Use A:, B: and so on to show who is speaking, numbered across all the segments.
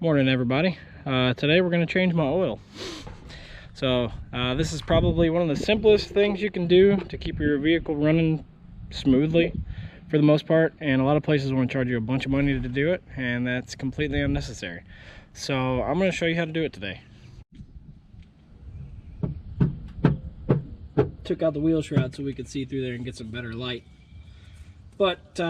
A: Morning everybody. Today we're going to change my oil. So this is probably one of the simplest things you can do to keep your vehicle running smoothly for the most part, and a lot of places want to charge you a bunch of money to do it, and that's completely unnecessary. So I'm going to show you how to do it today. Took out the wheel shroud so we could see through there and get some better light. But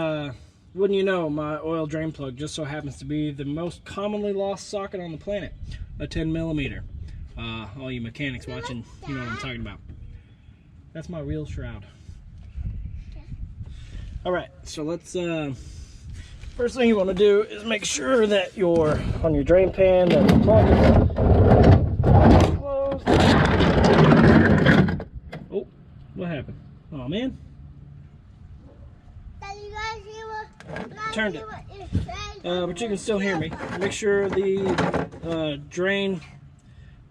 A: wouldn't you know, my oil drain plug just so happens to be the most commonly lost socket on the planet, a 10 millimeter. All you mechanics watching, you know what I'm talking about. That's my wheel shroud. All right, so let's, first thing you want to do is make sure that on your drain pan, that the plug is closed. Oh, what happened? Oh man. Turned it. But you can still hear me. Make sure the drain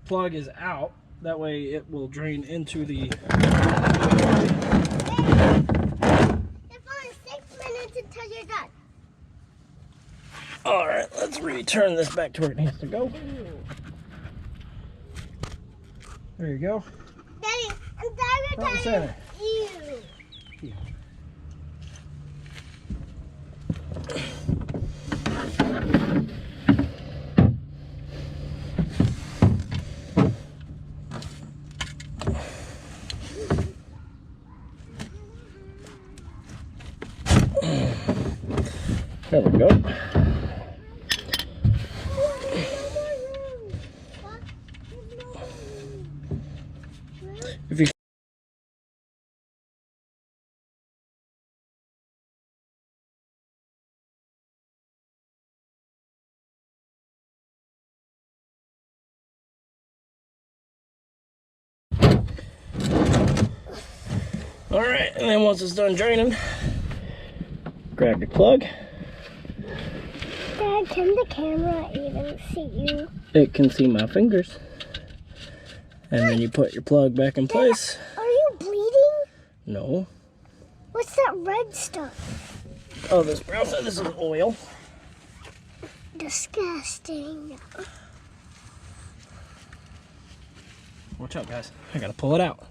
A: plug is out. That way it will drain into the...
B: It's only 6 minutes until you're done.
A: Alright, let's return this back to where it needs to go. There you go.
B: Daddy, I'm
A: Front and center.
B: you.
A: There we go. If you all right, and then once it's done draining, grab your plug.
B: Dad, can the camera even see you?
A: It can see my fingers. And then you put your plug back in place.
B: Are you bleeding?
A: No.
B: What's that red stuff?
A: Oh, this brown stuff, this is oil.
B: Disgusting.
A: Watch out, guys. I gotta pull it out.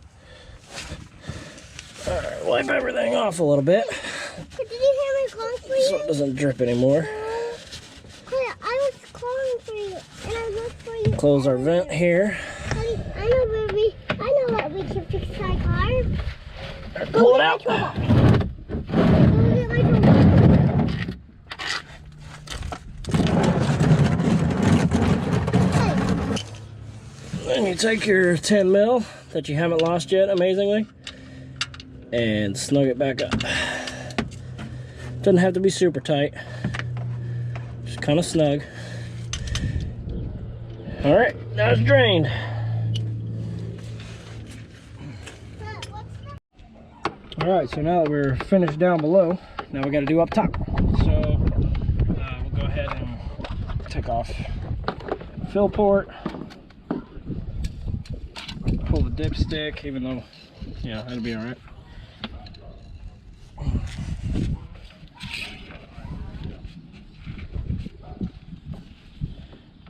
A: Alright, wipe everything off a little bit
B: Did you hear me calling for you?
A: so it doesn't drip anymore.
B: Claire, I was calling for you, and I looked for you.
A: Close our vent here.
B: I know what we can fix my car.
A: Alright, pull it out.
B: Go get my toolbox.
A: Then you take your 10 mil that you haven't lost yet, amazingly, and snug it back up. Doesn't have to be super tight, just kind of snug. All right, now it's drained. All right, so now that we're finished down below, now we got to do up top. So we'll go ahead and take off fill port. Pull the dipstick, even though, yeah, that'll be all right.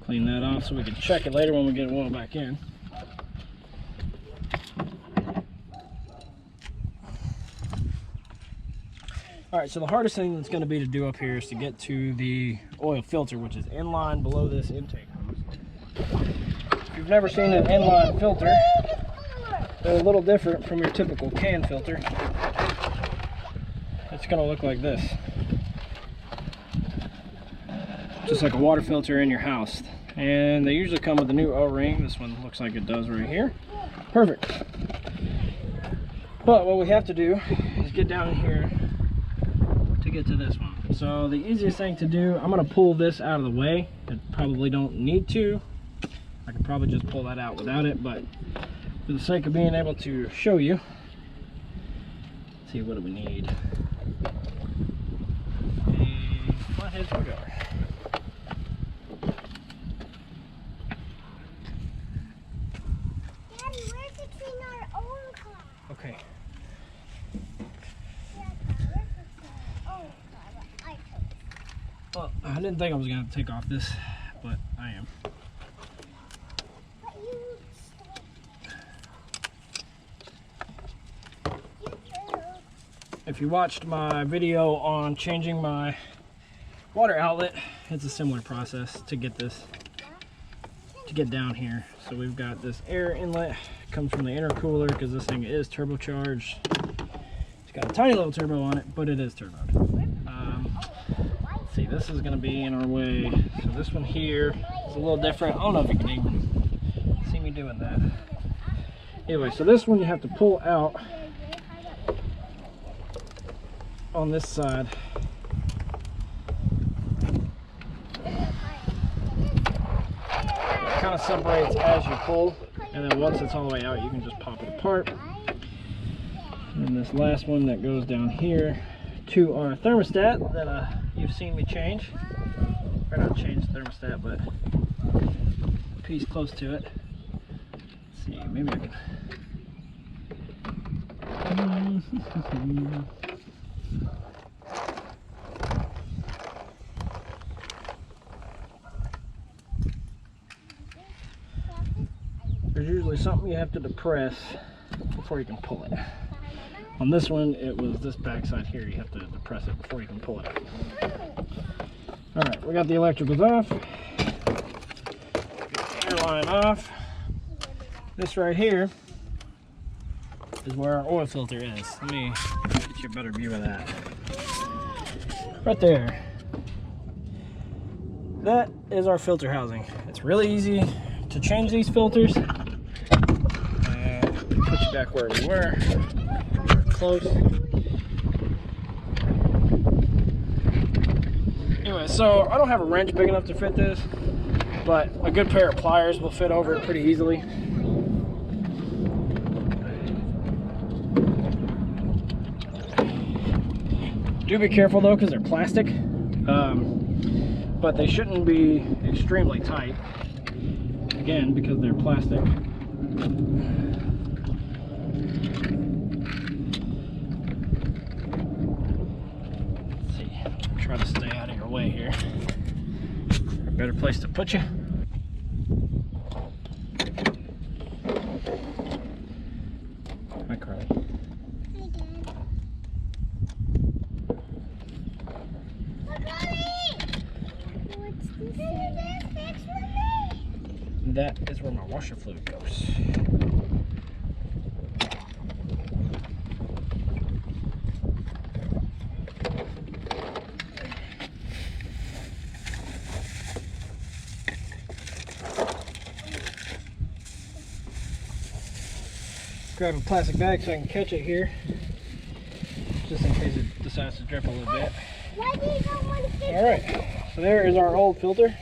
A: Clean that off so we can check it later when we get oil back in. All right, so the hardest thing that's going to be to do up here is to get to the oil filter, which is in line below this intake hose. If you've never seen an inline filter, they're a little different from your typical can filter. It's going to look like this. Just like a water filter in your house. And they usually come with a new O-ring. This one looks like it does right here. Perfect. But what we have to do is get down in here to get to this one. So the easiest thing to do, I'm going to pull this out of the way. I probably don't need to. I could probably just pull that out without it, but for the sake of being able to show you, let's see, what do we need? A flathead screwdriver.
B: Daddy, where's the clean our own car?
A: Okay.
B: Yeah, where's the clean our own car? I took it.
A: Well, I didn't think I was going to take off this but I am. If you watched my video on changing my water outlet, it's a similar process to get this, to get down here. So we've got this air inlet, comes from the intercooler because this thing is turbocharged. It's got a tiny little turbo on it, but it is turboed. Let's see, this is going to be in our way. So this one here is a little different. I don't know if you can even see me doing that. Anyway, so this one you have to pull out on this side. It kind of separates as you pull, and then once it's all the way out, you can just pop it apart. And this last one that goes down here to our thermostat that you've seen me change, or not change the thermostat, but a piece close to it. Let's see, maybe I can. There's usually something you have to depress before you can pull it. On this one, it was this backside here. You have to depress it before you can pull it out. Alright, we got the electricals off. Get the air line off. This right here is where our oil filter is. Let me get you a better view of that. Right there. That is our filter housing. It's really easy to change these filters. Put you back where we were. Close. Anyway, so I don't have a wrench big enough to fit this, but a good pair of pliers will fit over it pretty easily. Do be careful though, because they're plastic, but they shouldn't be extremely tight, again, because they're plastic. Let's see, try to stay out of your way here. A better place to put you. Hi, Carly. That is where my washer fluid goes. Grab a plastic bag so I can catch it here, just in case it decides to drip a little bit. Alright, so there is our old filter.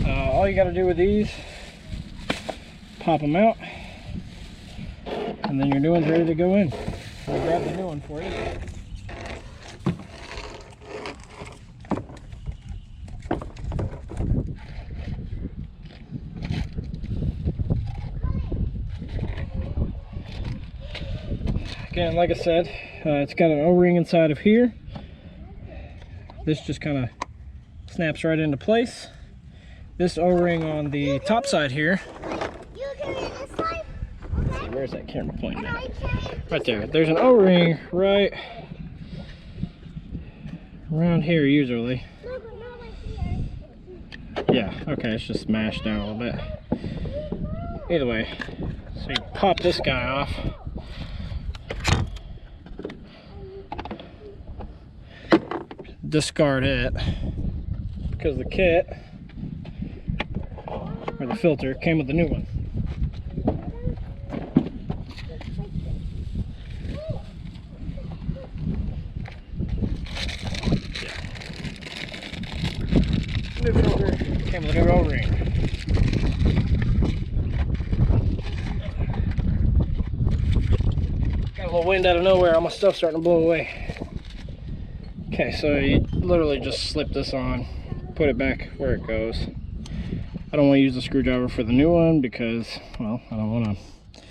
A: All you got to do with these, pop them out, and then your new one's ready to go in. I'll grab the new one for you. Again, like I said, it's got an O-ring inside of here. This just kind of snaps right into place. This O-ring on the top side here. Let's see, where's that camera pointing at? Right there. There's an O-ring right around here usually. Yeah, okay, it's just smashed down a little bit. Either way, so you pop this guy off. Discard it because the kit or the filter came with the new one. New filter came with a new O-ring. Got a little wind out of nowhere, all my stuff's starting to blow away. Okay, so you literally just slip this on, put it back where it goes. I don't want to use the screwdriver for the new one because, well, I don't want to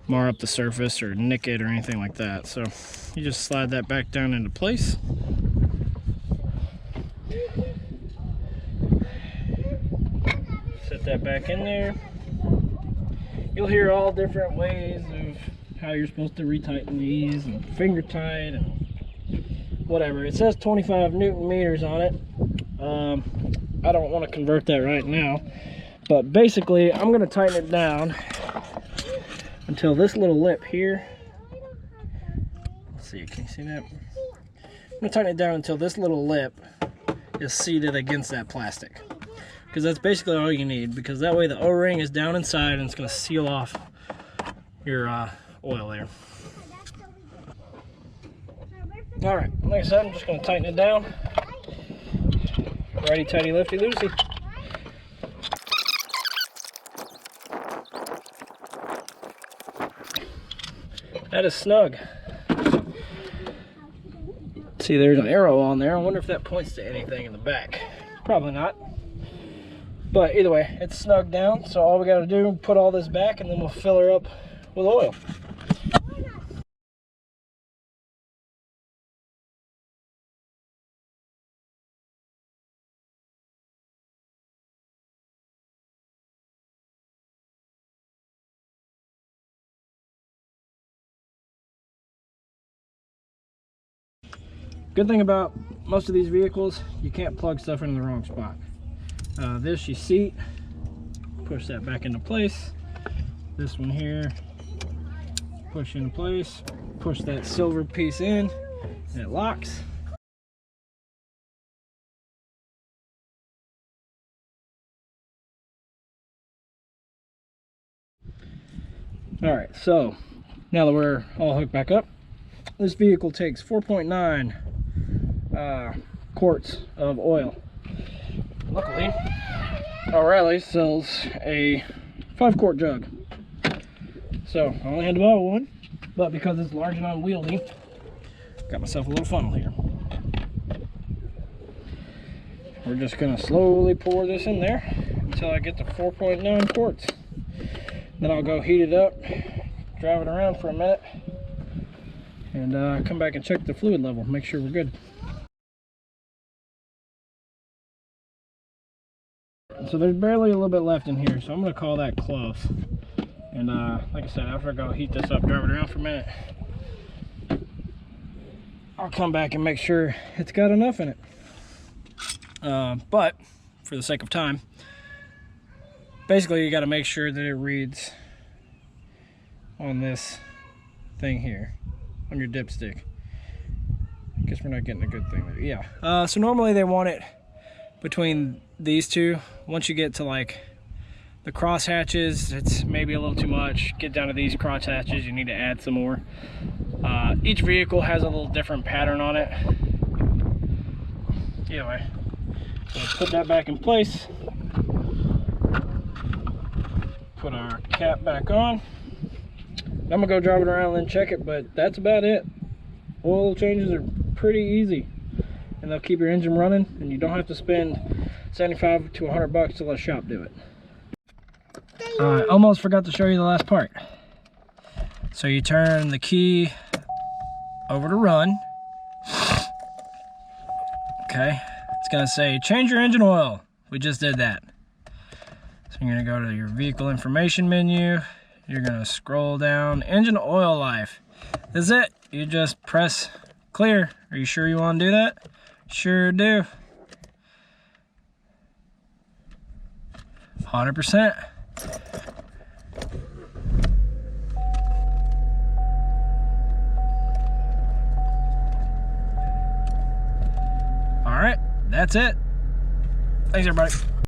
A: mar up the surface or nick it or anything like that. So you just slide that back down into place. put that back in there. You'll hear all different ways of how you're supposed to retighten these, and finger tight and whatever. It says 25 Newton meters on it. I don't want to convert that right now, but basically I'm going to tighten it down until this little lip here, let's see, can you see that? I'm going to tighten it down until this little lip is seated against that plastic, because that's basically all you need, because that way the O-ring is down inside and it's going to seal off your oil there. All right, like I said, I'm just going to tighten it down. Righty tighty lefty loosey. That is snug. See, there's an arrow on there. I wonder if that points to anything in the back. Probably not. But either way, it's snug down. So all we got to do is put all this back, and then we'll fill her up with oil. Good thing about most of these vehicles, you can't plug stuff into the wrong spot. This you seat, push that back into place. This one here, push into place, push that silver piece in, and it locks. All right, so now that we're all hooked back up, this vehicle takes 4.9 quarts of oil. Luckily, O'Reilly sells a 5-quart jug. So I only had to buy one, but because it's large and unwieldy, got myself a little funnel here. We're just gonna slowly pour this in there until I get to 4.9 quarts. Then I'll go heat it up, drive it around for a minute, and come back and check the fluid level, make sure we're good. So there's barely a little bit left in here, so I'm going to call that close. And like I said, after I go heat this up, drive it around for a minute, I'll come back and make sure it's got enough in it. But for the sake of time, basically you got to make sure that it reads on this thing here, on your dipstick. I guess we're not getting a good thing there. Yeah. So normally they want it between these two. Once you get to like the cross hatches, it's maybe a little too much. Get down to these cross hatches, you need to add some more. Each vehicle has a little different pattern on it. Anyway, so put that back in place. Put our cap back on. I'm gonna go drive it around and then check it, but that's about it. Oil changes are pretty easy, and they'll keep your engine running, and you don't have to spend 75 to 100 bucks to let a shop do it. I almost forgot to show you the last part. So you turn the key over to run. Okay, it's gonna say change your engine oil. We just did that. So you're gonna go to your vehicle information menu. You're gonna scroll down, engine oil life. That's it. You just press clear. Are you sure you want to do that? Sure do. 100%. All right, that's it. Thanks everybody.